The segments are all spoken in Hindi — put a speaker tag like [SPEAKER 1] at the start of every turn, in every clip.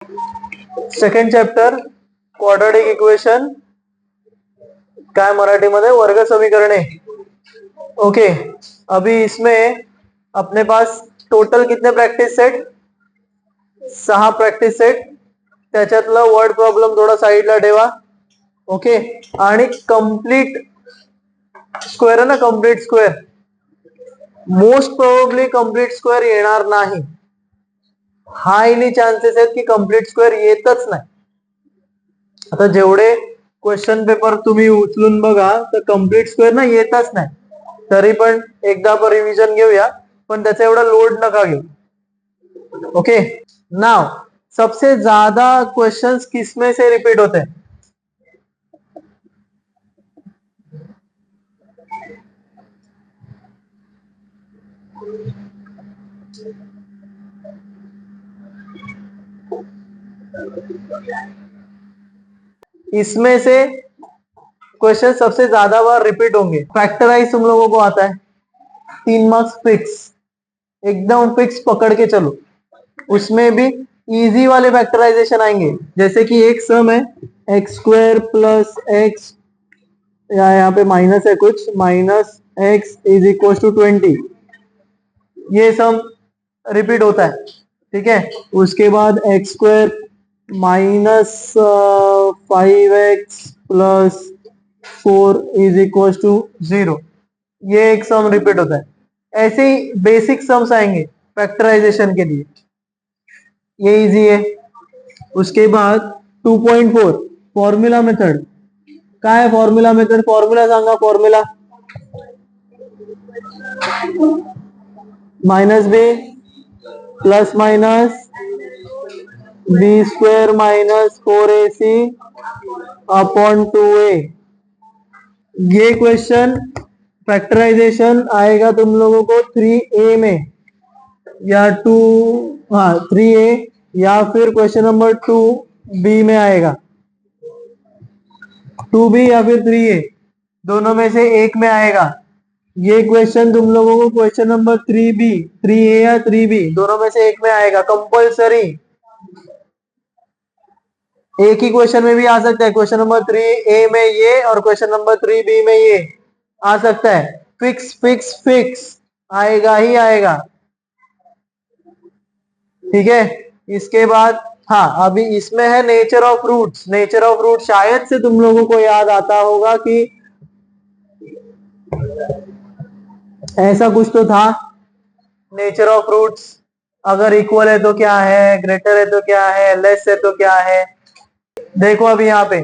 [SPEAKER 1] सेकंड चॅप्टर क्वाड्रॅटिक इक्वेशन, काय मराठीमध्ये वर्ग समीकरणे. ओके, अभी इसमें अपने पास टोटल कितने प्रैक्टिस सेट, 6 प्रैक्टिस सेट. त्याच्यातलं वर्ड प्रॉब्लेम थोडा साईडला ठेवा. ओके, आणि कंप्लीट स्क्वेअर आहे ना, complete square, most probably complete square येणार नाही. हायली चान्सेस आहेत की कंप्लीट स्क्वेअर येतच नाही. आता जेवढे क्वेश्चन पेपर तुम्ही उचलून बघा तर कंप्लीट स्क्वेअर ना येतच नाही. तरी पण एकदा रिव्हिजन घेऊया, पण त्याचा एवढा लोड नका घेऊ. ओके, नाउ सबसे ज्यादा क्वेश्चंस किसमें से रिपीट होते हैं? इसमें से क्वेश्चन सबसे ज्यादा बार रिपीट होंगे. फैक्टराइज तुम लोगों को आता है, 3 मार्क्स फिक्स, एकदम फिक्स पकड़ के चलो. उसमें भी इजी वाले फैक्टराइजेशन आएंगे, जैसे कि एक सम है एक्स स्क्वायर प्लस एक्स, या यहाँ पे माइनस है कुछ, minus x is equal to 20. ये सम रिपीट होता है. ठीक है, उसके बाद x square minus 5x plus 4 is equal to 0. ये एक सम रिपीट होता है. ऐसे ही बेसिक सम्स आएंगे फैक्टराइजेशन के लिए, ये इजी है. उसके बाद 2.4 फॉर्म्युला मेथड. काय आहे फॉर्म्युला मेथड? फॉर्म्युला सांगा. Formula minus B plus minus B square minus 4ac upon 2a. ये क्वेश्चन फैक्टराइजेशन आएगा तुम लोगों को 3a में, या 3a, या फिर क्वेश्चन नंबर 2b में आएगा. 2b या फिर 3a, दोनों में से एक में आएगा. ये क्वेश्चन तुम लोगों को क्वेश्चन नंबर 3b, 3a या 3b, दोनों में से एक में आएगा कंपल्सरी. एक ही क्वेश्चन में भी आ सकता है. क्वेश्चन नंबर 3a में ये और क्वेश्चन नंबर 3b में ये आ सकता है. फिक्स फिक्स फिक्स आएगा ही आएगा. ठीक है, इसके बाद हाँ, अभी इसमें है nature of roots. Nature of root शायद से तुम लोगों को याद आता होगा कि ऐसा कुछ तो था, नेचर ऑफ रूट्स. अगर इक्वल है तो क्या है, ग्रेटर है तो क्या है, लेस है तो क्या है. देखो अभी यहाँ पे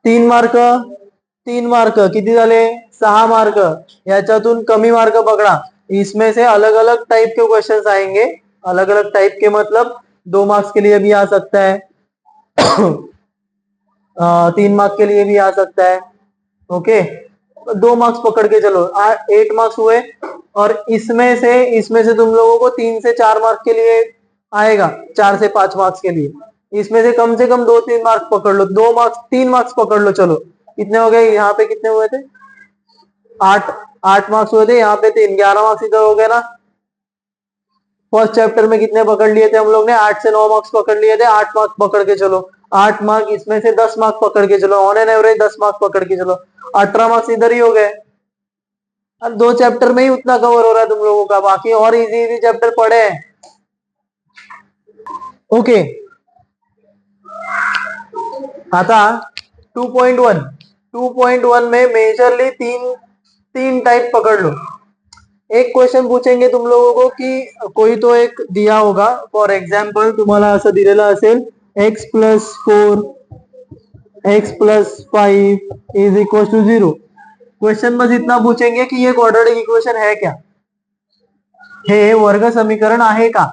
[SPEAKER 1] 3 मार्क, 3 मार्क किती झाले, 6 मार्क. याच्यातून कमी मार्क पकड़ा. इसमें से अलग अलग टाइप के क्वेश्चंस आएंगे. अलग अलग टाइप के मतलब 2 मार्क्स के लिए भी आ सकता है, 3 मार्क्स के लिए भी आ सकता है. ओके, 2 मार्क्स पकड़ के चलो, 8 मार्क्स हुए. और इसमें से तुम लोगों को 3 से 4 मार्क्स के लिए आएगा, 4 से 5 मार्क्स के लिए. इसमें से कम 2-3 मार्क्स पकड़ लो, 2 मार्क्स 3 मार्क्स पकड़ लो. चलो कितने हो गए, यहाँ पे कितने हुए थे, 8 मार्क्स हुए थे. यहाँ पे 3, 11 मार्क्स इधर हो गए ना. फर्स्ट चैप्टर में कितने पकड़ लिए थे हम लोग ने, 8 से 9 मार्क्स पकड़ लिए थे. 8 मार्क्स पकड़ के चलो, 8 मार्क्स इसमें से 10 मार्क्स पकड़ के चलो, ऑन एन एवरेज 10 मार्क्स पकड़ के चलो, 18 मार्क्स इधर ही हो गए. अब 2 चैप्टर में ही उतना कवर हो रहा है तुम लोगों का, बाकी और इजी इजी चैप्टर पढ़े हैं. ओके, आता 2.1 में मेजरली तीन टाइप पकड़ लो. एक क्वेश्चन पूछेंगे तुम लोगों को कि कोई तो एक दिया होगा, फॉर एग्जाम्पल तुम्हाला असं दिलेलं असेल x plus 4 x plus 5 is equal to 0. Question बस इतना पूछेंगे कि ये क्वाड्रेटिक इक्वेशन है क्या, हे वर्ग समीकरण आहे का,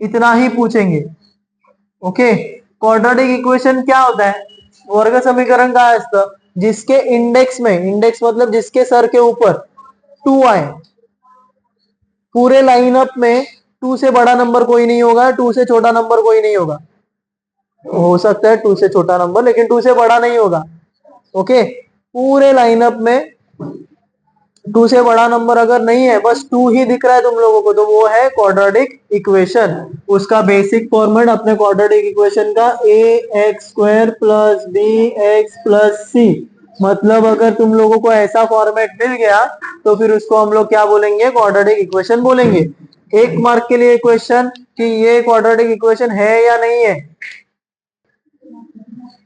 [SPEAKER 1] इतना ही पूछेंगे. ओके, क्वाड्रेटिक इक्वेशन क्या होता है, वर्ग समीकरण काय असतं, जिसके इंडेक्स में, इंडेक्स मतलब जिसके सर के ऊपर 2 आए. पूरे लाइनअप में 2 से बड़ा नंबर कोई नहीं होगा, 2 से छोटा नंबर कोई नहीं होगा. हो सकता है 2 से छोटा नंबर, लेकिन 2 से बड़ा नहीं होगा. ओके, पूरे लाइनअप में टू से बड़ा नंबर अगर नहीं है, बस टू ही दिख रहा है तुम लोगों को, तो वो है क्वाड्रेटिक इक्वेशन। उसका बेसिक फॉर्मेट अपने क्वाड्रेटिक इक्वेशन का A X square plus B X plus C. मतलब अगर तुम लोगों को ऐसा फॉर्मेट मिल गया तो फिर उसको हम लोग क्या बोलेंगे, क्वाड्रेटिक इक्वेशन बोलेंगे। एक मार्क के लिए क्वेश्चन कि ये क्वाड्रेटिक इक्वेशन है या नहीं है,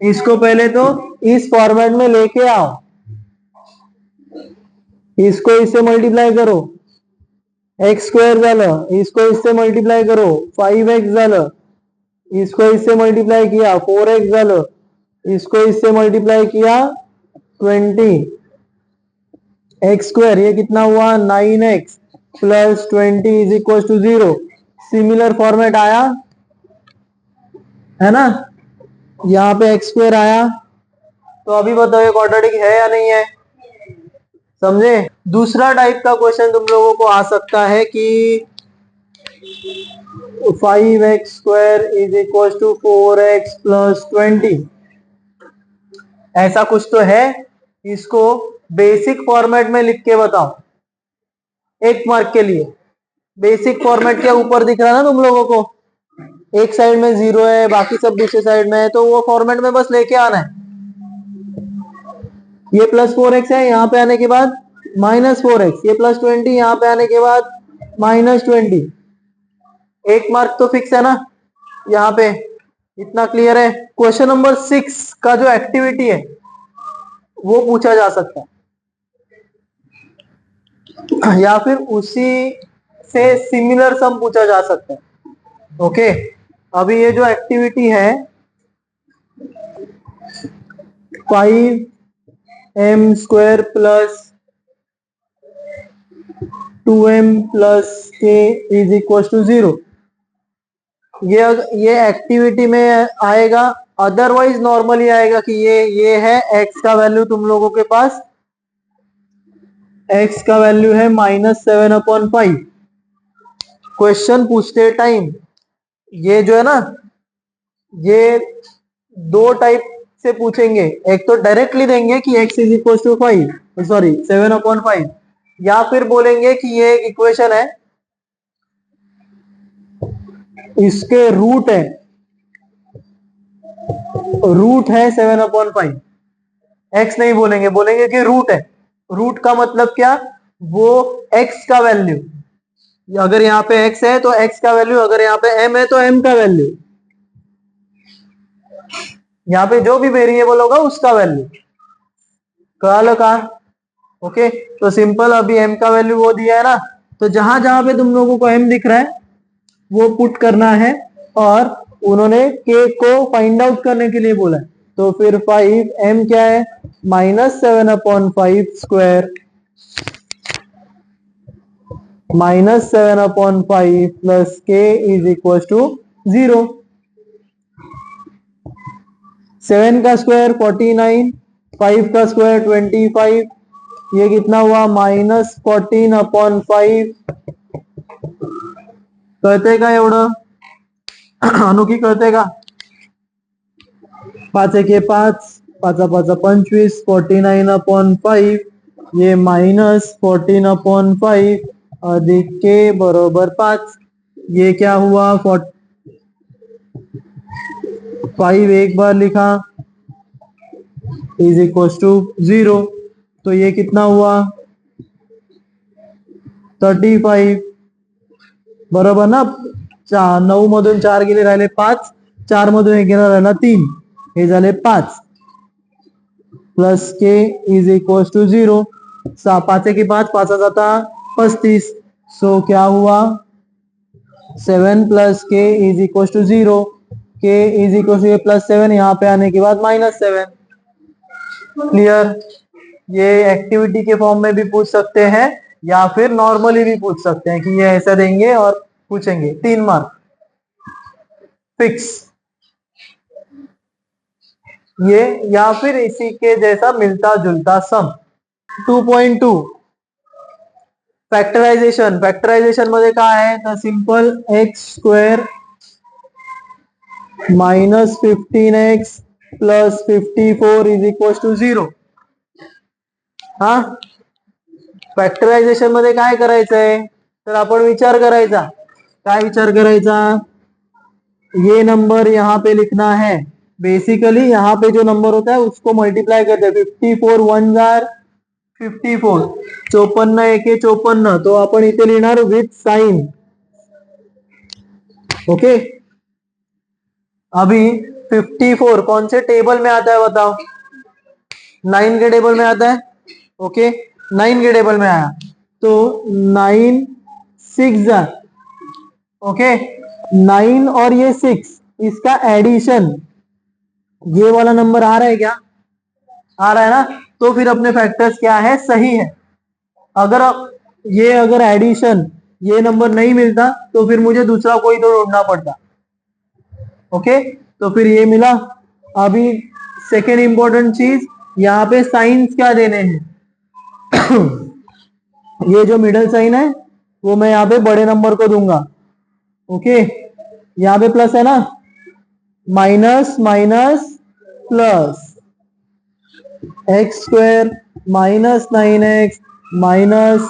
[SPEAKER 1] इसको पहले तो इस फॉर्मेट में लेके आओ, इसको इससे मल्टीप्लाई करो, एक्स स्क्वायर झालं, इसको इससे मल्टीप्लाई करो 5x झालं, इसको इससे मल्टीप्लाई किया 4x झालं, इसको इससे मल्टीप्लाई किया 20 एक्स स्क्वायर, ये कितना हुआ 9x plus 20 is equal to 0। Similar format आया है ना, यहाँ पे एक्स स्क्वायर आया। तो अभी बताओ ये क्वाड्रेटिक है या नहीं है, समझे। दूसरा टाइप का क्वेश्चन तुम लोगों को आ सकता है कि 5x square is equal to 4x plus 20, ऐसा कुछ तो है, इसको बेसिक फॉर्मेट में लिख के बताओ। एक मार्क के लिए बेसिक फॉर्मेट के ऊपर दिख रहा है ना तुम लोगों को, एक साइड में 0 है, बाकी सब दूसरे साइड में है, तो वो फॉर्मेट में बस लेके आना है। ये प्लस 4x है, यहाँ पे आने के बाद माइनस 4x, ये प्लस 20, यहाँ पे आने के बाद माइनस 20। एक मार्क तो फिक्स है ना यहाँ पे, इतना क्लियर है। क्वेश्चन नंबर 6 का जो एक्टिविटी है वो पूछा जा सकता है, या फिर उसी से सिमिलर सम पूछा जा सकता है। ओके, अभी ये जो एक्टिविटी है 5m square plus 2m plus k is equal to 0, ये एक्टिविटी में आएगा, अदरवाइज नॉर्मली आएगा कि ये है x का वैल्यू तुम लोगों के पास, x का वैल्यू है -7/5। क्वेश्चन पूछते टाइम ये जो है ना, ये दो टाइप से पूछेंगे, एक तो डायरेक्टली देंगे कि x इज इक्वल टू 7/5, या फिर बोलेंगे कि ये एक इक्वेशन है, इसके रूट है 7/5। x नहीं बोलेंगे, बोलेंगे कि रूट है। रूट का मतलब क्या, वो x का वैल्यू, अगर यहाँ पे x है तो x का वैल्यू, अगर यहाँ पे m है तो m का वैल्यू, यहाँ पे जो भी वेरिएबल होगा उसका वैल्यू, कहा। ओके, तो सिंपल, अभी m का वैल्यू वो दिया है ना, तो जहां जहां पे तुम लोगों को m दिख रहा है वो पुट करना है, और उन्होंने k को फाइंड आउट करने के लिए बोला है। तो फिर 5m क्या है, -7/5 square -7/5 plus k is equal to 0। 7 का स्क्वायर 49, 5 का स्क्वायर 25, ये कितना हुआ -14/5। कळतंय का एवढं, अनुकी कळतंय का। 5 एके 5, 5 5 25, 49/5, ये -14/5 अधिक के बरोबर 5, ये क्या हुआ 5 एक बार लिखा इज इक्वल टू 0, तो ये कितना हुआ 35, बरोबर ना। 9 मधून 4 गेले राहिले 5, 4 मधून 1 गेला राहिला 3, हे झाले 5 प्लस के इज इक्वल टू 0। 5 के 5, 5 जाता 35, सो क्या हुआ 7 प्लस के इज इक्वल टू 0, के इज इक्वल टू +7, यहाँ पे आने के बाद -7। क्लियर, ये एक्टिविटी के फॉर्म में भी पूछ सकते हैं, या फिर नॉर्मली भी पूछ सकते हैं कि ये ऐसा देंगे और पूछेंगे, 3 मार्क फिक्स। ये या फिर इसी के जैसा मिलता जुलता सम। 2.2 फॅक्टरायझेशन। फॅक्टरायझेशन मध्ये काय आहे तर simple x square -15x plus 54 is equal to 0। हाँ, फॅक्टरायझेशन मध्ये काय करायचंय, तर आपण विचार करायचा. काय विचार करायचा, ये नंबर यहाँ पे लिखना है. बेसिकली यहाँ पे जो नंबर होता है उसको मल्टीप्लाई करते हैं. 54 1 जार 54, 54 एके 54, तो आपण इथे लिहिणार विथ साइन. ओके. अभी 54 कौन से टेबल में आता है बताओ. 9 के टेबल में आता है. ओके, 9 के टेबल में आया तो 9 6 जार. ओके, 9 और ये 6, इसका एडिशन, ये वाला नंबर आ रहा है क्या, आ रहा है ना, तो फिर अपने फैक्टर्स क्या है, सही है. अगर एडिशन ये नंबर नहीं मिलता तो फिर मुझे दूसरा कोई तो ढूंढना पड़ता. ओके, तो फिर ये मिला. अभी सेकेंड इंपॉर्टेंट चीज, यहाँ पे साइंस क्या देने हैं. ये जो मिडल साइन है वो मैं यहाँ पे बड़े नंबर को दूंगा. ओके, यहाँ पे प्लस है ना, minus minus plus, x square minus 9x minus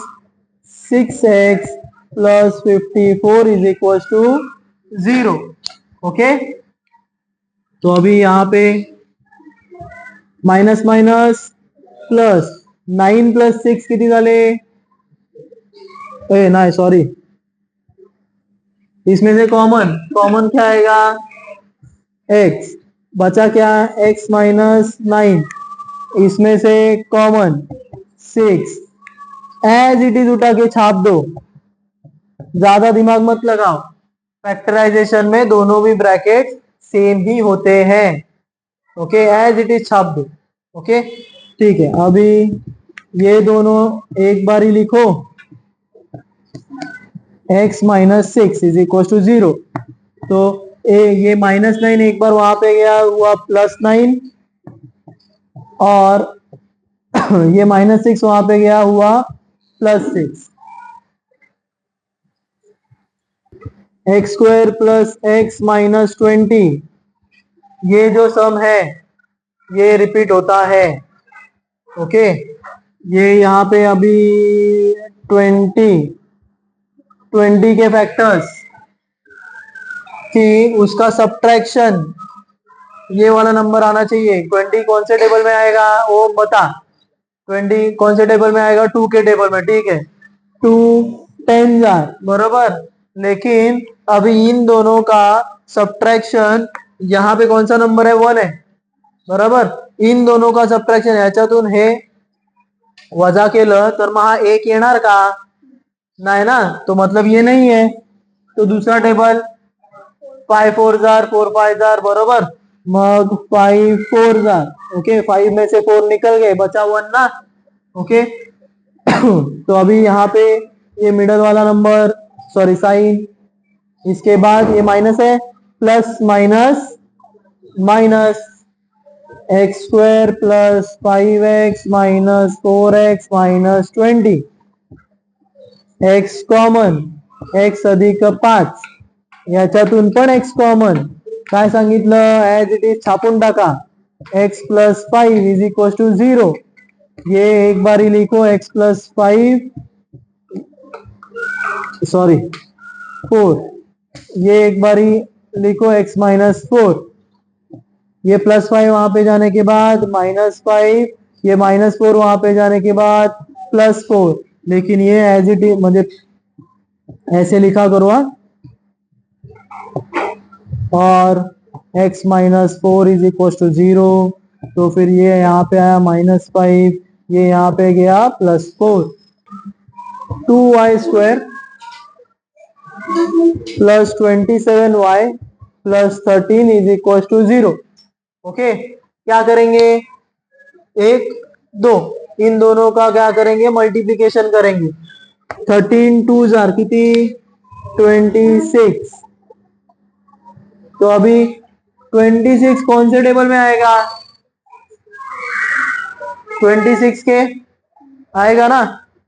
[SPEAKER 1] 6x plus 54 is equal to 0. Okay, तो अभी यहाँ पे माइनस माइनस प्लस 9 प्लस 6 किती झाले, नहीं सॉरी, इसमें से कॉमन क्या आएगा, x, बचा क्या, x माइनस 9, इसमें से कॉमन 6, एज इट इज उठा के छाप दो, ज्यादा दिमाग मत लगाओ. फैक्टराइजेशन में दोनों भी ब्रैकेट सेम ही होते हैं. ओके, एज इट इज छाप दो. ओके, ठीक है. अभी ये दोनों एक बार ही लिखो, x minus 6 is equal to 0. तो ये माइनस 9 एक बार वहां पे गया, हुआ प्लस 9, और ये माइनस 6 वहां पे गया, हुआ plus 6. X square plus x minus 20, ये जो सम है ये रिपीट होता है. ओके, ये यहाँ पे अभी 20 के फैक्टर्स कि उसका सब्ट्रैक्शन, ये वाला नंबर आना चाहिए. 20 कौन से टेबल में आएगा वो बता. 20 कौन से टेबल में आएगा, 2 के टेबल में. ठीक है, 2 10 जार बरोबर. लेकिन अभी इन दोनों का सब्ट्रैक्शन, यहाँ पे कौन सा नंबर है, 1 है बरोबर. इन दोनों का सब्ट्रॅक्शन ह्याच्यातून हे वजा केलं तर मग हा 1 येणार का, नाही ना, तो मतलब ये नहीं है. तो दूसरा टेबल 5 4 जार 4 5 जार बरोबर, मग 5 4 जार. ओके, 5 में से 4 निकल गए, बचा 1 ना. ओके, तो अभी यहाँ पे ये मिडल वाला नंबर, सॉरी साइन, इसके बाद ये माइनस है, plus minus minus, x square plus 5x minus 4x minus 20, x common, x अधिक 5, याच्यातून पण x कॉमन, काय सांगितलं, ऍज इट इज छापून टाका. x plus 5 is equal to 0. ये एक बारी लिखो, x प्लस 5 सॉरी 4, ये एक बारी लिखो x माइनस 4. ये प्लस 5 वहां पे जाने के बाद माइनस 5, ये माइनस 4 वहां पे जाने के बाद प्लस 4. लेकिन ये एज इट इज मतलब ऐसे लिखा करो. और x minus 4 is equal to 0. तो फिर ये यहाँ पे आया माइनस 5, ये यहाँ पे गया plus 4. 2y square plus 27y plus 13 is equal to 0. Okay, क्या करेंगे, 1 2, इन दोनों का क्या करेंगे, मल्टीप्लीकेशन करेंगे. 13 2 जार किती, 26. तो अभी 26 कौन से टेबल में आएगा, 26 के आएगा ना.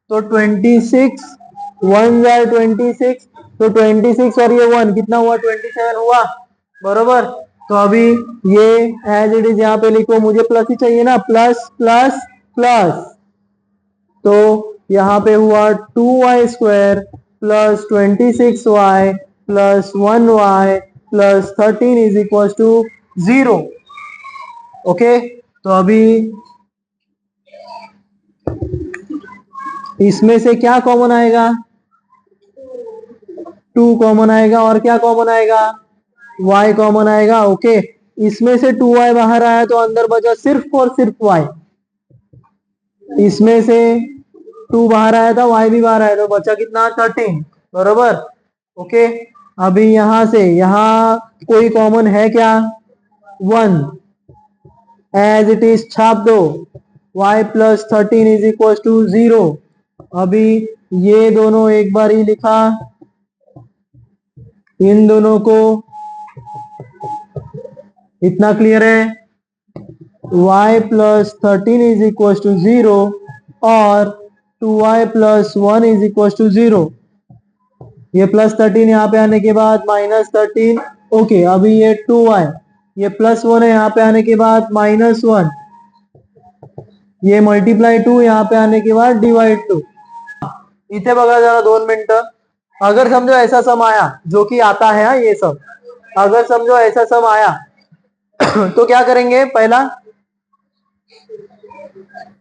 [SPEAKER 1] तो 26 1 जार 26, तो 26 और ये 1 कितना हुआ, 27 हुआ बरोबर. तो अभी ये एज इट इज यहाँ पे लिखो, मुझे प्लस ही चाहिए ना, प्लस प्लस प्लस. तो यहाँ पे हुआ 2y² plus 26y plus 1y plus 13 is equal to 0। Okay, तो अभी इसमें से क्या कॉमन आएगा? 2 कॉमन आएगा और क्या कॉमन आएगा? y कॉमन आएगा। ओके, इसमें से 2y बाहर आया तो अंदर बचा सिर्फ और सिर्फ y। इसमें से 2 बाहर आया था, y भी बाहर आया तो बचा कितना? 13, बरोबर। ओके, अभी यहां से यहां कोई कॉमन है क्या? 1 एज इट इज छाप दो। y plus 13 is equal to 0। अभी ये दोनों एक बार ही लिखा, इन दोनों को, इतना क्लियर है? y plus 13 is equal to 0 और 2y plus 1 is equal to 0। ये प्लस 13 यहाँ पे आने के बाद माइनस 13। ओके, अभी ये 2y, ये प्लस 1 है, यहाँ पे आने के बाद माइनस 1, ये मल्टीप्लाई 2, यहाँ पे आने के बाद डिवाइड 2। इथे बघा जरा 2 मिनटं। अगर समझो ऐसा सम आया, जो कि आता है, ये सब अगर समझो ऐसा सम आया तो क्या करेंगे? पहला,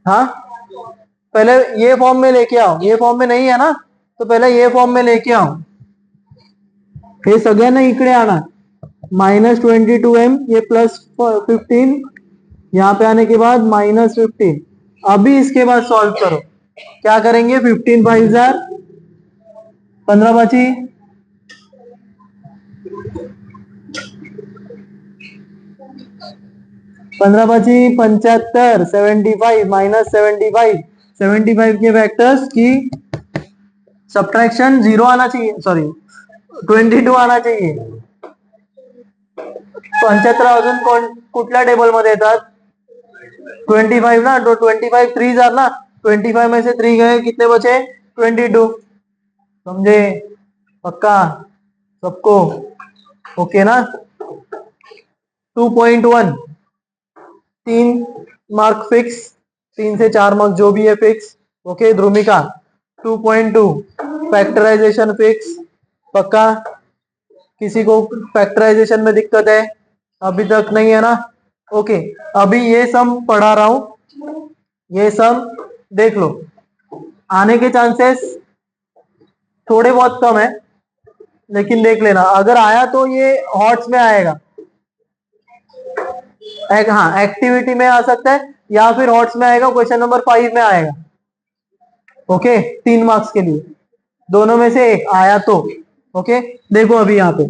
[SPEAKER 1] हाँ, पहले ये फॉर्म में लेके आओ। ये फॉर्म में नहीं है ना, तो पहले ये फॉर्म में लेके आओ। हे सगळ्यांना इकडे आना। -22m, ये +15, यहाँ पे आने के बाद -15। अभी इसके बाद सॉल्व करो। क्या करेंगे? 15 5 15 बची, 15 बची 75, 75 -75, 75 के फैक्टर्स की सब्ट्रैक्शन 0 आना चाहिए, सॉरी 22 आना चाहिए। 75 अजून कुठल्या टेबल मध्ये येतात? 25 ना, तो 25 3 जार ना, 25 में से 3 गए, कितने बचे? 22। समझे? पक्का सबको? ओके ना? 2.1 3 मार्क फिक्स, 3 से 4 मार्क जो भी है फिक्स। ओके ध्रुमिका 2.2 फैक्टराइजेशन फिक्स, पक्का? किसी को फैक्टराइजेशन में दिक्कत है? अभी तक नहीं है ना? ओके, अभी ये सम पढ़ा रहा हूं, ये सम देख लो। आने के चांसेस थोड़े बहुत कम है, लेकिन देख लेना। अगर आया तो ये हॉट्स में आएगा, हाँ एक्टिविटी में आ सकता है, या फिर हॉट्स में आएगा, क्वेश्चन नंबर 5 में आएगा। ओके, 3 मार्क्स के लिए दोनों में से एक आया तो। ओके, देखो अभी यहाँ पे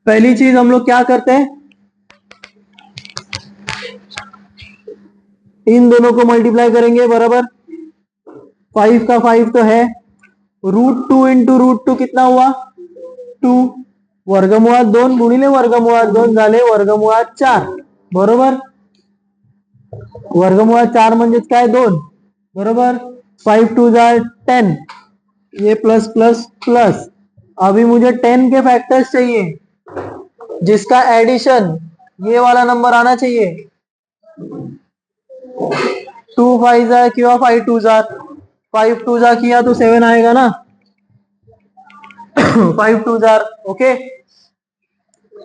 [SPEAKER 1] पहली चीज हम लोग क्या करते हैं, इन दोनों को मल्टीप्लाई करेंगे, बराबर। 5 का 5 तो है, √2 इंटू √2 कितना हुआ? 2, वर्गमुळात 2 गुणिले वर्गमुळात 2 झाले वर्गमुळात 4, बरोबर। वर्गमुळात 4 म्हणजेच काय? 2, बरोबर। 5 2 10, ये प्लस प्लस प्लस। अभी मुझे 10 के फैक्टर्स चाहिए, जिसका एडिशन ये वाला नंबर आना चाहिए। 2 5 किंवा 5 2 5 2 किया तो 7 आएगा ना। 5 2 ओके,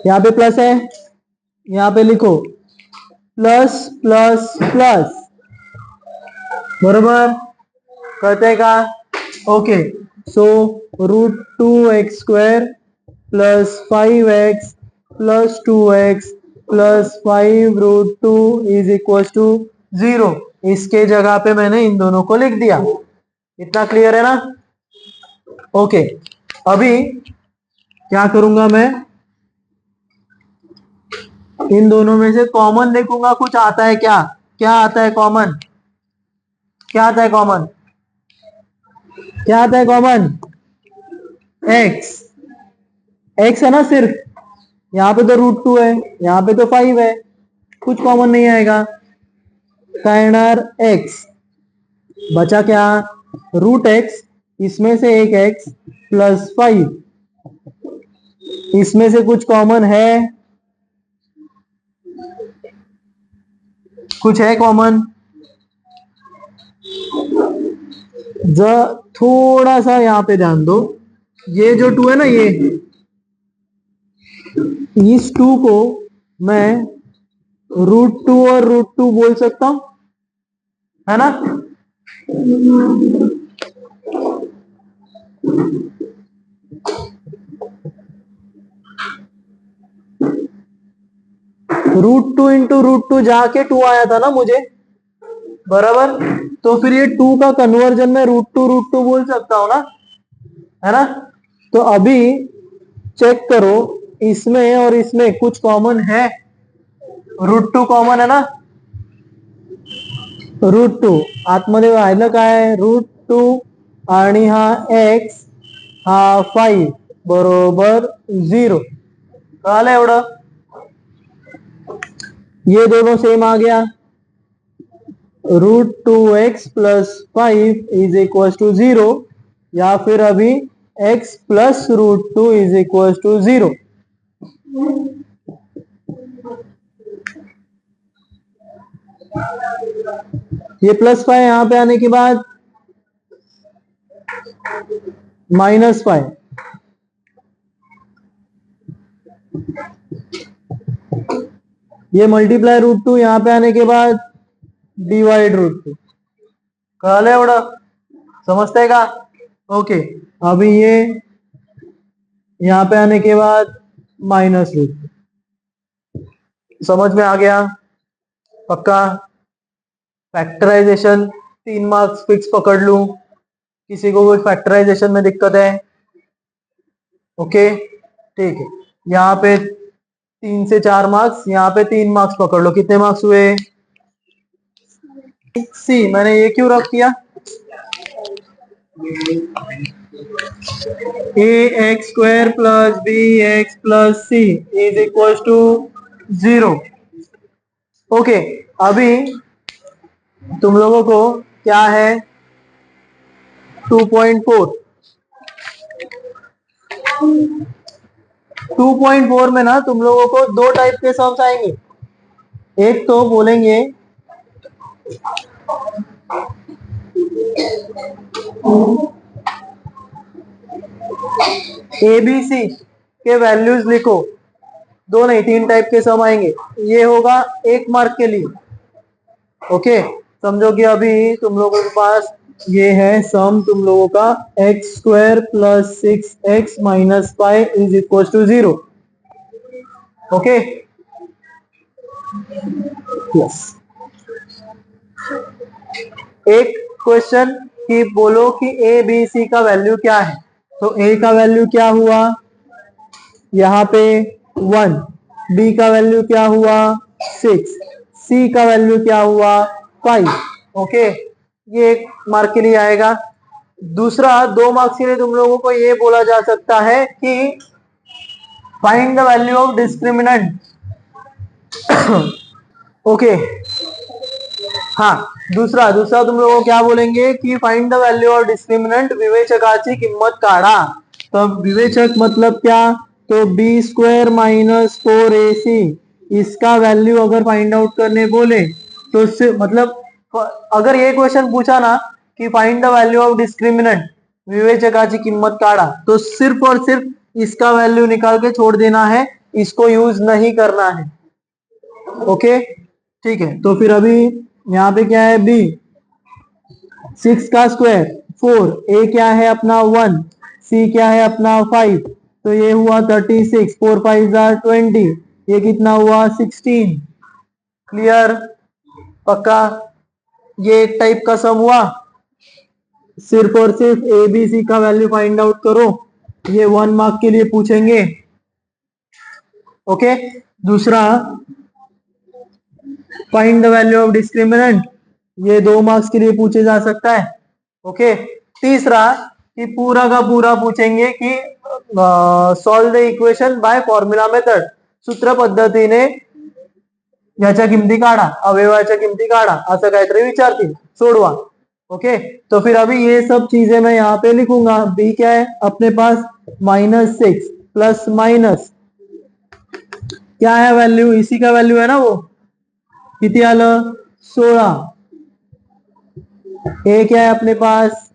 [SPEAKER 1] यहाँ पे प्लस है, यहाँ पे लिखो प्लस प्लस प्लस, बरोबर करते का? Okay, so √2x² plus 5x plus 2x plus 5 √2 is equal to 0। इसके जगह पे मैंने इन दोनों को लिख दिया। इतना क्लियर है ना? ओके, अभी क्या करूंगा मैं, इन दोनों में से कॉमन देखूंगा कुछ आता है क्या। क्या आता है कॉमन? क्या आता है कॉमन? क्या आता है कॉमन? x, x है ना सिर्फ, यहाँ पे तो √2 है, यहाँ पे तो 5 है, कुछ कॉमन नहीं आएगा। काय येणार? x, बचा क्या? √x, इसमें से एक x प्लस 5, इसमें से कुछ कॉमन है? कुछ है कॉमन? थोड़ा सा यहाँ पे ध्यान दो, ये जो 2 है ना, ये इस 2 को मैं √2 और √2 बोल सकता हूं, है ना। √2 इंटू √2 जाके 2 आया था ना मुझे, बराबर। तो फिर ये 2 का कन्वर्जन में √2 बोल सकता हूं ना, है ना। तो अभी चेक करो, इसमें और इसमें कुछ कॉमन है, √2 कॉमन है ना। √2 आतमध्ये राहिलं काय, √2 आणि हा x हा 5 बरोबर 0, कळालं एवढं। ये दोनों सेम आ गया, √2x plus 5 is equal to 0, या फिर अभी x plus √2 is equal to 0। ये +5 यहां पे आने के बाद -5, ये मल्टीप्लाई √2 यहां पे आने के बाद डिवाइड √2, कळलं एवढं, समजतंय का। ओके, अभी ये यहां पे आने के बाद -√2, समझ में आ गया, पक्का। फैक्टराइजेशन 3 मार्क्स फिक्स पकड़ लूं, किसी को कोई फैक्टराइजेशन में दिक्कत है। ओके ठीक है, यहाँ पे 3 से 4 मार्क्स, यहाँ पे 3 मार्क्स पकड़ लो, कितने मार्क्स हुए। सी मैंने ये क्यों रख किया, ax² plus bx plus c is equal to 0। Okay, अभी तुम लोगों को क्या है, 2.4 2.4 में ना तुम लोगों को 2 टाइप के सम्स आएंगे। एक तो बोलेंगे ABC के वैल्यूज लिखो, 2 नहीं 3 टाइप के सम आएंगे, ये होगा 1 मार्क के लिए। ओके, समझो कि अभी तुम लोगों के पास ये है सम तुम लोगों का, x² plus 6x minus 5 is equal to 0। Okay yes, एक क्वेश्चन कि बोलो कि ए बी सी का वैल्यू क्या है, तो ए का वैल्यू क्या हुआ यहाँ पे 1, बी का वैल्यू क्या हुआ 6, सी का वैल्यू क्या हुआ 5। ओके, ये 1 मार्क के लिए आएगा। दूसरा 2 मार्क्स के लिए तुम लोगों को ये बोला जा सकता है कि find the value of discriminant. Okay हाँ, दूसरा तुम लोगों को क्या बोलेंगे कि find the value of discriminant, विवेचकाची किंमत काढा। तो विवेचक मतलब क्या, तो b² माइनस 4ac, इसका वैल्यू अगर फाइंड आउट करने बोले तो मतलब अगर ये क्वेश्चन पूछा ना कि find the value of discriminant, विवेचकाची किंमत काढा, तो सिर्फ और सिर्फ इसका वैल्यू निकाल के छोड़ देना है, इसको यूज नहीं करना है। ओके ठीक है, तो फिर अभी यहाँ पे क्या है, b 6 का स्क्वायर 4, a क्या है अपना 1, c क्या है अपना 5, तो ये हुआ 36, 4 5 20, ये कितना हुआ 16। क्लियर, पक्का। ये एक टाइप का सम हुआ, सिर्फ और सिर्फ ए बी सी का वैल्यू फाइंड आउट करो, ये 1 मार्क के लिए पूछेंगे। ओके, दूसरा find the value of discriminant, ये 2 मार्क्स के लिए पूछे जा सकता है। ओके, तीसरा कि पूरा का पूरा पूछेंगे कि solve the equation by formula method, सूत्र पद्धतीने याच्या किमती काढा, अवयवाच्या किमती काढा, असं काहीतरी विचारतील, सोडवा। ओके, तो फिर अभी ये सब चीजें मैं यहाँ पे लिखूंगा। बी क्या है अपने पास -6 प्लस माइनस क्या है वैल्यू, इसी का वैल्यू है ना वो, किती आलं 16। ए क्या है अपने पास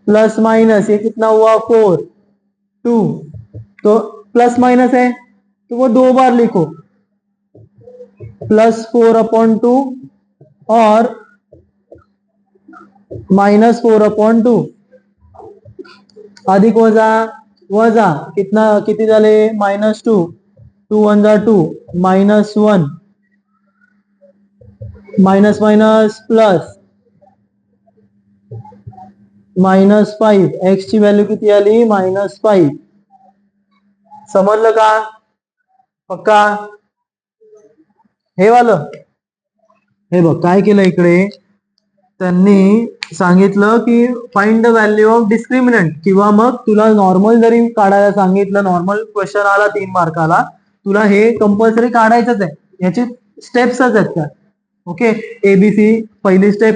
[SPEAKER 1] प्लस माइनस ये कितना हुआ 4 2, तो प्लस माइनस है तो वो 2 बार लिखो, +4/2 और -4/2 अधिक वजा वजा कितना किती झाले -2 2 1 जा 2 -1 माइनस माइनस प्लस -5 एक्स ची व्हॅल्यू किती आली -5. समजलं का पक्का? हे वालं हे बघ काय केलं इकडे त्यांनी सांगितलं की find the value of discriminant, किंवा मग तुला नॉर्मल जरी काढायला सांगितलं, नॉर्मल क्वेश्चन आला 3 मार्काला, तुला हे कंपल्सरी काढायचंच आहे, याची स्टेप्सच आहेत त्या. ओके, एबीसी पहिली स्टेप,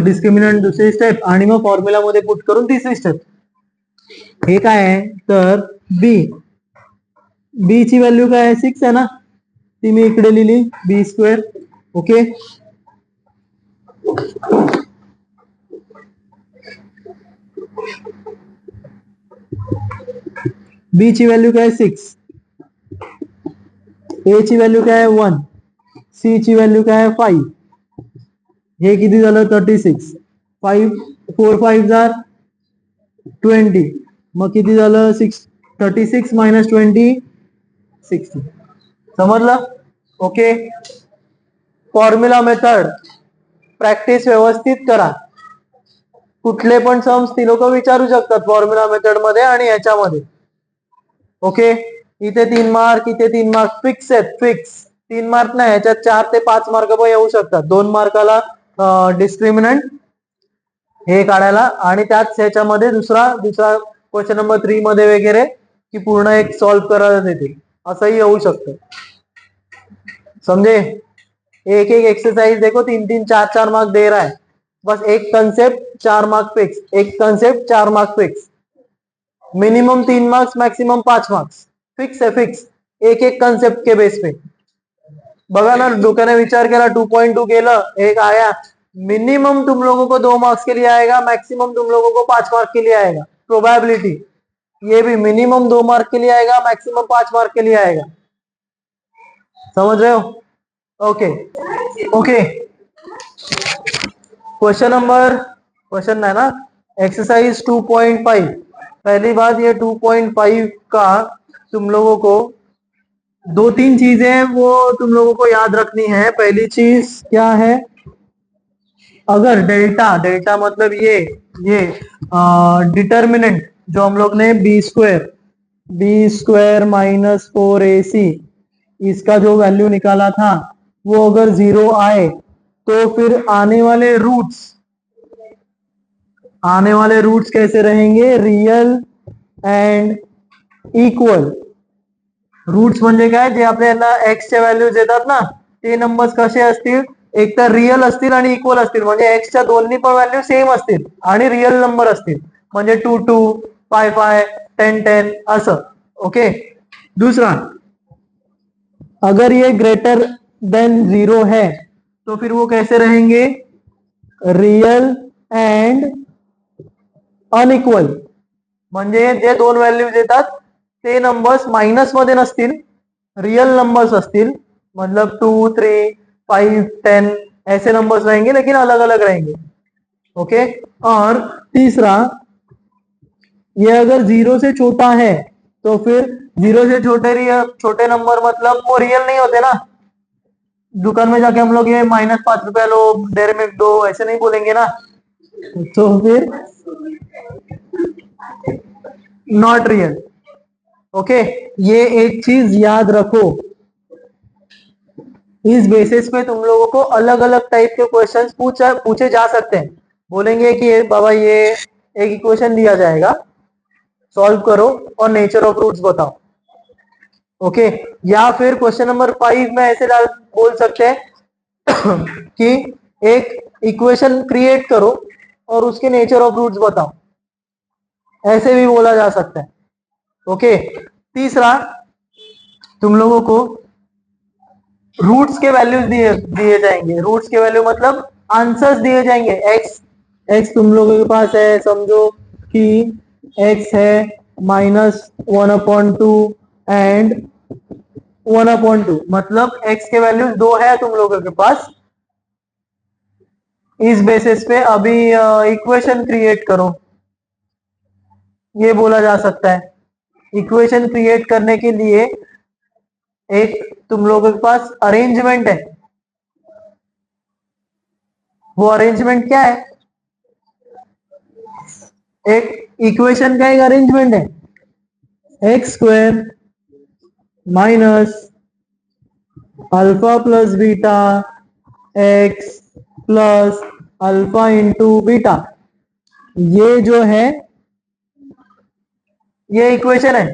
[SPEAKER 1] डिस्क्रिमिनंट दुसरी स्टेप, आणि मग फॉर्म्युला मध्ये पुट करून तिसरी स्टेप. हे काय आहे तर बी ची व्हॅल्यू काय आहे 6 आहे ना, ती मी इकडे लिहिली b². ओके, बी ची व्हॅल्यू काय 6, ए ची व्हॅल्यू काय 1, सी ची व्हॅल्यू काय 5, हे किती झालं 36, 5 4 5 जार 20, मग किती झालं 36 मायनस 20 60. समजलं? ओके, फॉर्म्युला मेथड प्रॅक्टिस व्यवस्थित करा. कुठले पण सम्स ती लोक विचारू शकतात फॉर्म्युला मेथड मध्ये आणि याच्यामध्ये. ओके, इथे 3 मार्क, इथे 3 मार्क फिक्स आहेत, फिक्स 3 मार्क नाही, याच्यात 4 ते 5 मार्क पण येऊ शकतात. 2 मार्काला डिस्क्रिमिनंट हे काढायला, आणि त्याच ह्याच्यामध्ये दुसरा क्वेश्चन नंबर 3 मध्ये वगैरे की पूर्ण एक सॉल्व करायला देते, असंही येऊ शकतं. समझे? एक एक एक्सरसाइज देखो 3 3 4 4 मार्क दे रहा है, बस एक कंसेप्ट 4 मार्क फिक्स, एक concept 4 mark fix, minimum 3 marks maximum 5 marks fix है, फिक्स एक एक कंसेप्ट के बेस पे. बघा ना, डोक्याने विचार केला 2.2 केलं, एक आया, मिनिमम तुम लोगों को 2 मार्क्स के लिए आएगा, मैक्सिमम तुम लोगों को 5 मार्क के लिए आएगा. प्रोबेबिलिटी ये भी मिनिमम 2 मार्क के लिए आएगा, मैक्सिमम 5 मार्क के लिए आएगा. समझ रहे हो? ओके ओके, क्वेश्चन नहीं ना, एक्सरसाइज 2.5. पहली बात, ये 2.5 का तुम लोगों को 2-3 चीजें वो तुम लोगों को याद रखनी है. पहली चीज क्या है, अगर डेल्टा मतलब ये डिटर्मिनेंट जो हम लोग ने b² माइनस 4ac इसका जो वैल्यू निकाला था, वो अगर 0 आए तो फिर आने वाले रूट्स कैसे रहेंगे, रियल एंड इक्वल. रूट्स म्हणजे काय, जे आपल्याला एक्स च्या व्हॅल्यूज येतात ना, ते नंबर्स कसे असतील, एक तर रियल असतील आणि इक्वल असतील, म्हणजे एक्स च्या दोन्ही पण व्हॅल्यू सेम असतील आणि रियल नंबर असतील, म्हणजे 2 2 5 5 10 10 असं. ओके, दूसरा, अगर ये ग्रेटर देन 0 है तो फिर वो कैसे रहेंगे, रियल एंड अनइक्वल. म्हणजे जे दोन व्हॅल्यूज येतात ते नंबर्स माइनस मध्ये नसतील, रियल नंबर्स असतील, मतलब 2 3 5 10 ऐसे नंबर्स रहेंगे, लेकिन अलग अलग रहेंगे. ओके, और तीसरा, ये अगर 0 से छोटा है तो फिर 0 से छोटे नंबर मतलब वो रियल नहीं होते ना. दुकान में जाके हम लोग ये -5 रुपया लो, डेयरी मिल्क दो, ऐसे नहीं बोलेंगे ना, तो फिर नॉट रियल. ओके, ये एक चीज याद रखो. इस बेसिस पे तुम लोगों को अलग अलग टाइप के क्वेश्चंस पूछे जा सकते हैं. बोलेंगे कि बाबा ये एक इक्वेशन दिया जाएगा, सॉल्व करो और नेचर ऑफ रूट्स बताओ. ओके, या फिर क्वेश्चन नंबर 5 में ऐसे बोल सकते हैं कि एक इक्वेशन क्रिएट करो और उसके नेचर ऑफ रूट्स बताओ, ऐसे भी बोला जा सकता है. ओके, तीसरा, तुम लोगों को रूट्स के वैल्यूज दिए जाएंगे. रूट्स के वैल्यू मतलब आंसर्स दिए जाएंगे. x तुम लोगों के पास है, समझो कि x है -1/2 एंड 1/2, मतलब x के वैल्यू 2 है तुम लोगों के पास। इस बेसिस पे अभी इक्वेशन क्रिएट करो, ये बोला जा सकता है। इक्वेशन क्रिएट करने के लिए एक तुम लोगों के पास अरेंजमेंट है। वो अरेंजमेंट क्या है? एक इक्वेशन का एक अरेंजमेंट है, x square minus alpha plus beta x plus alpha into beta, ये जो है ये इक्वेशन है।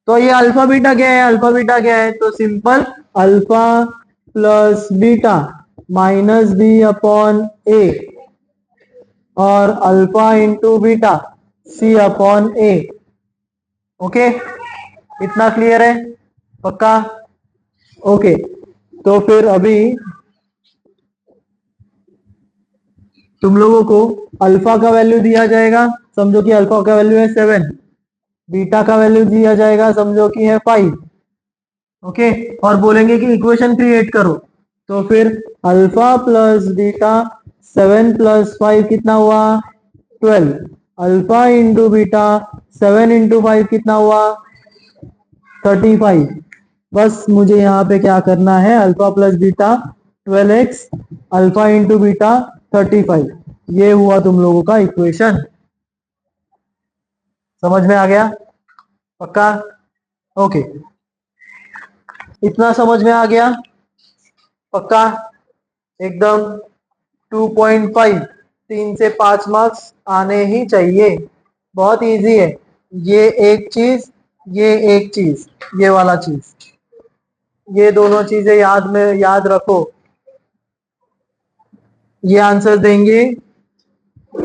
[SPEAKER 1] तो ये अल्फा बीटा क्या है? अल्फा बीटा क्या है? तो simple alpha plus beta minus B upon A और alpha into beta C upon A. Okay, इतना क्लियर है? पक्का? ओके, तो फिर अभी तुम लोगों को अल्फा का वैल्यू दिया जाएगा, समझो कि अल्फा का वैल्यू है 7, बीटा का वैल्यू दिया जाएगा, समझो कि है 5। ओके, और बोलेंगे कि इक्वेशन क्रिएट करो। तो फिर अल्फा प्लस बीटा 7 प्लस 5 कितना हुआ? 12। अल्फा इंटू बीटा 7 इंटू 5 कितना हुआ? 35। बस मुझे यहाँ पे क्या करना है, alpha plus beta 12x alpha into beta 35, ये हुआ तुम लोगों का इक्वेशन। समझ में आ गया? पक्का? ओके, इतना समझ में आ गया? पक्का? एकदम 2.5, 3 से 5 मार्क्स आने ही चाहिए। बहुत इजी है। ये एक चीज, ये एक चीज, ये वाला चीज, ये दोनों चीजें याद रखो। ये आंसर देंगे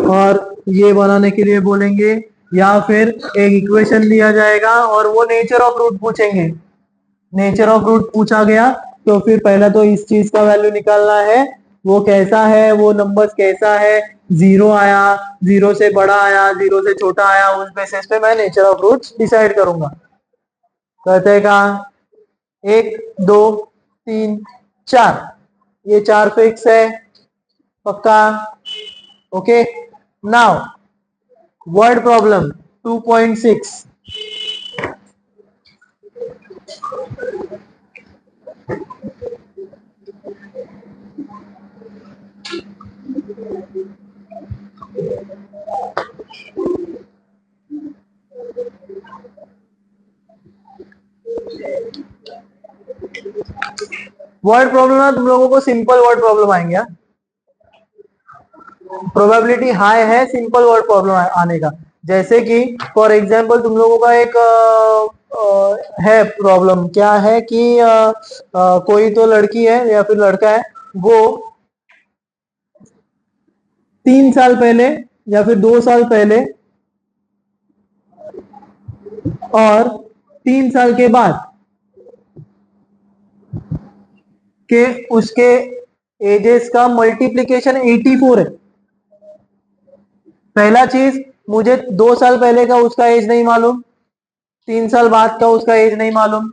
[SPEAKER 1] और ये बनाने के लिए बोलेंगे, या फिर एक इक्वेशन दिया जाएगा और वो नेचर ऑफ रूट पूछेंगे। नेचर ऑफ रूट पूछा गया तो फिर पहला तो इस चीज का वैल्यू निकालना है, वो कैसा है, वो नंबर्स कैसा है, 0 आया, 0 से बड़ा आया, 0 से छोटा आया, उस बेसिस पे मैं नेचर ऑफ रूट्स डिसाइड करूंगा। कहते हैं कहा 1 2 3 4, ये 4 फिक्स है। पक्का? Okay, now word problem 2.6। Word problem ना तुम लोगों को सिंपल वर्ड प्रॉब्लम आएंगे। प्रोबेबिलिटी हाई है सिंपल वर्ड प्रॉब्लम आने का। जैसे कि फॉर एग्जांपल तुम लोगों का एक है प्रॉब्लम, क्या है कि कोई तो लड़की है या फिर लड़का है, वो 3 साल पहले या फिर 2 साल पहले और 3 साल के बाद के उसके एजेस का मल्टीप्लीकेशन 84 है। पहला चीज, मुझे 2 साल पहले का उसका एज नहीं मालूम, 3 साल बाद का उसका एज नहीं मालूम,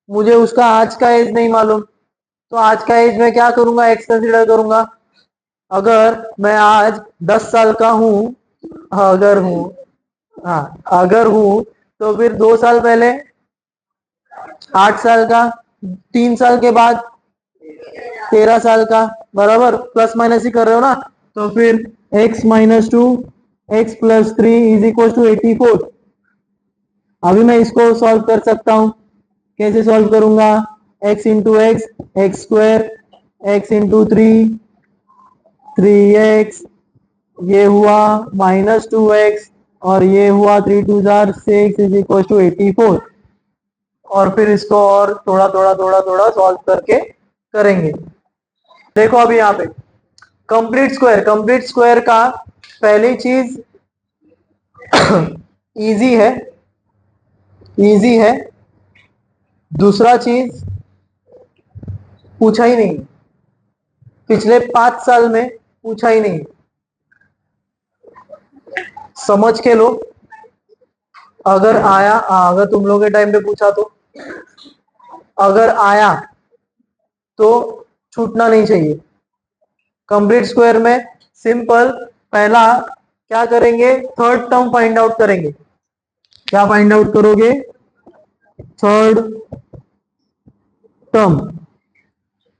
[SPEAKER 1] मुझे उसका आज का एज नहीं मालूम। तो आज का एज मैं क्या करूंगा? एक्स कंसिडर करूंगा। अगर मैं आज 10 साल का हूं, अगर हूं, हाँ अगर हूं, तो फिर 2 साल पहले 8 साल का, 3 साल के बाद 13 साल का, बराबर प्लस माइनस ही कर रहे हो ना। तो फिर x - 2 x + 3 = 84। अभी मैं इसको सॉल्व कर सकता हूं। कैसे सॉल्व करूंगा? x into x, x square, x into 3 3x, ये हुआ -2x और ये हुआ 3 2 6 = 84। और फिर इसको और थोड़ा थोड़ा थोड़ा थोड़ा सॉल्व करके करेंगे। देखो अभी यहाँ पे कंप्लीट स्क्वायर, कंप्लीट स्क्वायर का पहली चीज इजी है, इजी है। दूसरा चीज पूछा ही नहीं, पिछले 5 साल में पूछा ही नहीं, समझ के लो। अगर आया, अगर तुम लोग के टाइम पे पूछा तो, अगर आया तो छूटना नहीं चाहिए। कंप्लीट स्क्वायर में सिंपल पहला क्या करेंगे, थर्ड टर्म फाइंड आउट करेंगे। क्या फाइंड आउट करोगे, थर्ड टर्म।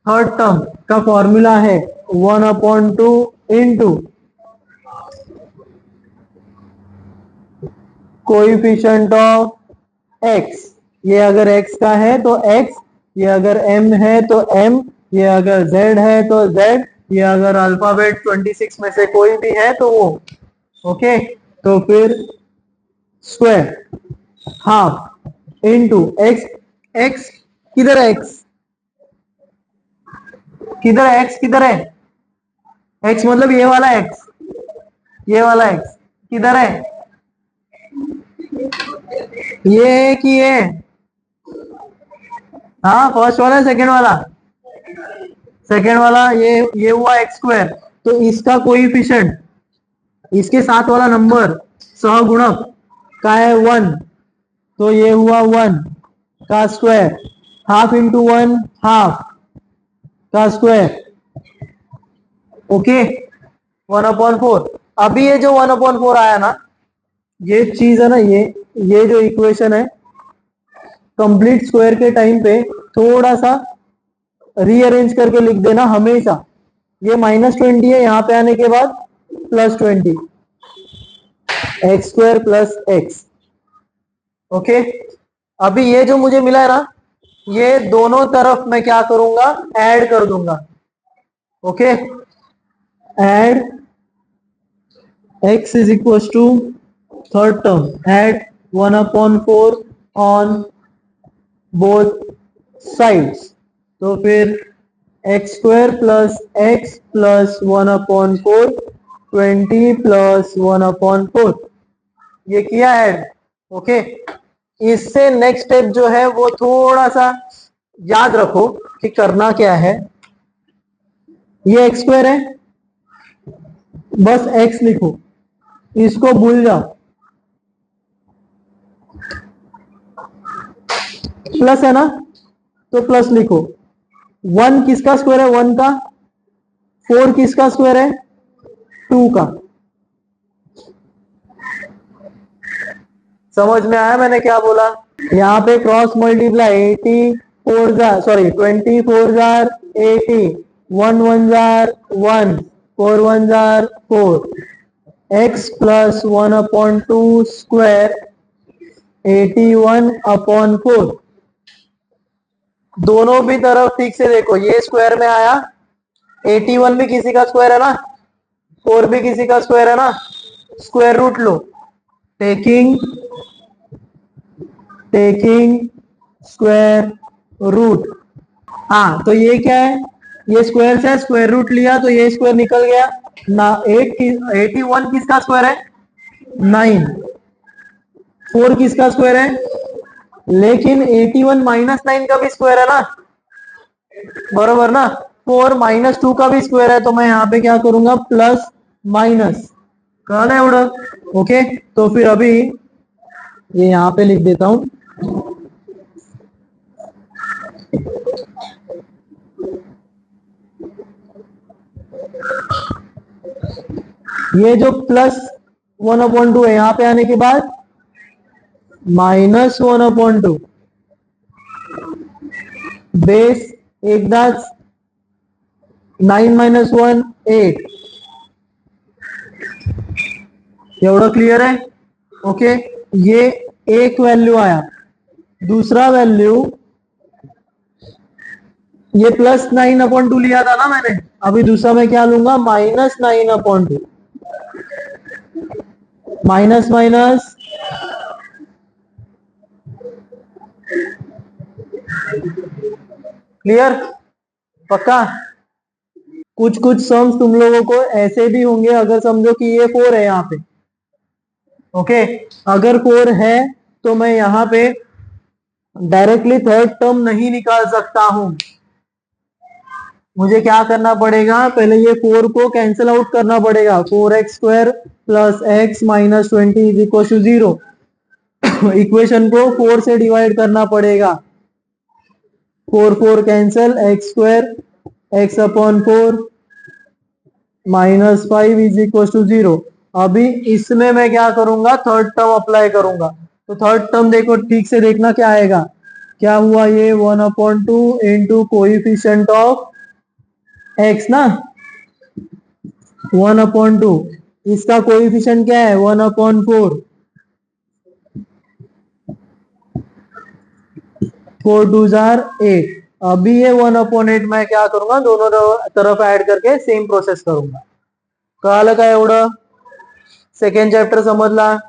[SPEAKER 1] थर्ड टर्म का फॉर्मूला है 1/2 इंटू कोएफिशिएंट ऑफ एक्स। ये अगर x का है तो x, ये अगर m है तो m, ये अगर z है तो z, ये अगर अल्फाबेट 26 में से कोई भी है तो वो। ओके, तो फिर square half into x। x किधर है, x किधर है, x किधर है, x मतलब ये वाला x, ये वाला x किधर है, ये है कि ये, हाँ फर्स्ट वाला, सेकंड वाला, सेकंड वाला ये हुआ एक्स स्क्वायर। तो इसका कोएफिशिएंट, इसके साथ वाला नंबर सहगुणक का है 1, तो ये हुआ 1 का स्क्वायर, हाफ इंटू 1 हाफ का स्क्वायर। ओके, 1/4। अभी ये जो 1/4 आया ना, ये चीज है ना, ये जो इक्वेशन है, कंप्लीट स्क्वायर के टाइम पे थोड़ा सा रीअरेंज करके लिख देना हमेशा। ये -20 है, यहाँ पे आने के बाद +20, x² प्लस एक्स। ओके, अभी ये जो मुझे मिला है ना, ये दोनों तरफ मैं क्या करूंगा, ऐड कर दूंगा। Okay, add x is equal to third term, add 1/4 on both sides. तो फिर x² plus x plus 1/4, 20 plus 1/4, ये किया ऐड। ओके, इससे नेक्स्ट स्टेप जो है वो थोड़ा सा याद रखो कि करना क्या है। ये x² है, बस x लिखो, इसको भूल जाओ। प्लस है ना, तो प्लस लिखो। 1 किसका स्क्वायर है, 1 का। 4 किसका स्क्वायर है, 2 का। समझ में आया मैंने क्या बोला। यहाँ पे cross multiply, 24 jar 80, 1 1 jar 1, 4 1 jar 4, x plus 1/2 square 81/4। दोनों भी तरफ ठीक से देखो, ये स्क्वायर में आया, 81 भी किसी का स्क्वायर है ना, 4 भी किसी का स्क्वायर है ना, स्क्वायर रूट लो, टेकिंग स्क्वायर रूट। हाँ, तो ये क्या है, ये स्क्वायर से स्क्वायर रूट लिया तो ये स्क्वायर निकल गया ना। 81 किसका स्क्वायर है, 9। 4 किसका स्क्वायर है, लेकिन 81 -9 का भी स्क्वायर है ना, बरोबर ना। 4 -2 का भी स्क्वायर है, तो मैं यहाँ पे क्या करूंगा, प्लस माइनस, कळलं एवढं। ओके, तो फिर अभी ये यहाँ पे लिख देता हूं। ये जो प्लस 1/2 है, यहाँ पे आने के बाद -1/2, बेस एकदाच 9 - 1 8, एवढं क्लियर है। ओके, ये एक वैल्यू आया। दूसरा वैल्यू, ये +9/2 लिया था ना मैंने, अभी दूसरा मैं क्या लूंगा, -9/2, माइनस माइनस क्लियर, पक्का। कुछ कुछ सम्स तुम लोगों को ऐसे भी होंगे, अगर समझो कि ये 4 है यहाँ पे। ओके, अगर 4 है तो मैं यहाँ पे डायरेक्टली थर्ड टर्म नहीं निकाल सकता हूं, मुझे क्या करना पड़ेगा, पहले ये 4 को कैंसिल आउट करना पड़ेगा। 4x² plus x minus 20 is equal to 0। Equation को 4 से डिवाइड करना पड़ेगा। 4 cancel, x² x upon 4 minus 5 is equal to 0। अभी इसमें मैं क्या करूंगा, थर्ड टर्म अप्लाई करूंगा। तो थर्ड टर्म देखो, ठीक से देखना क्या आएगा। क्या हुआ, ये 1/2 इंटू कोइफिशिएंट ऑफ x ना, 1/2। इसका कोइफिशिएंट क्या है, 1/4। 4 2 जार 8। अभी ये 1/8 मैं क्या करूंगा, दोनों तरफ ऐड करके सेम प्रोसेस करूंगा। कळालं का एवढं? सेकंड चॅप्टर समजला?